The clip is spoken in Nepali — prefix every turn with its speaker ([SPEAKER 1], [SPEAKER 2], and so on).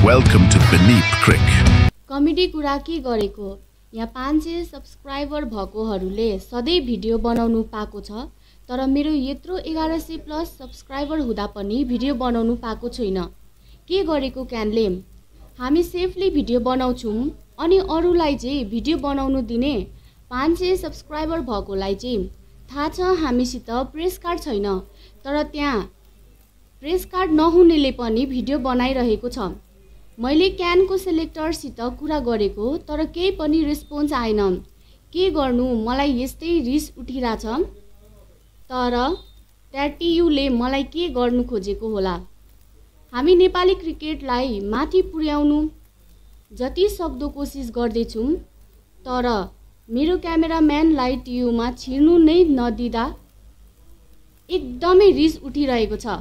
[SPEAKER 1] Welcome to Beneath Crick.
[SPEAKER 2] Comedy कुरा के गरेको यहाँ 500 सब्स्क्राइबर भएकोहरूले सधैँ भिडियो बनाउनु पाएको छ तर मेरो यत्रो 1100 प्लस सब्स्क्राइबर हुँदा पनि भिडियो बनाउनु पाएको छैन के गरेको क्यानले हामी सेफली भिडियो बनाउँछौं अनि अरूलाई चाहिँ भिडियो बनाउनु दिने 500 सब्स्क्राइबर भएकोलाई चाहिँ थाहा छ हामीसित प्रेस कार्ड छैन तर त्यहाँ प्रेस कार्ड नहुनेले पनि भिडियो बनाइरहेको छ मैले क्यानको सेलेक्टरसित कुरा गरेको तर केही पनि रेस्पोन्स आएन के गर्नु मलाई यस्तै रिस उठिराछ तर ट्याटियुले मलाई के गर्नु खोजेको होला हामी नेपाली क्रिकेटलाई माथि पुर्याउनु जति सक्दो कोसिस गर्दैछौं तर मेरो क्यामेराम्यानलाई टियुमा छिर्नु नै नदिदा एकदमै रिस उठिरहेको छ।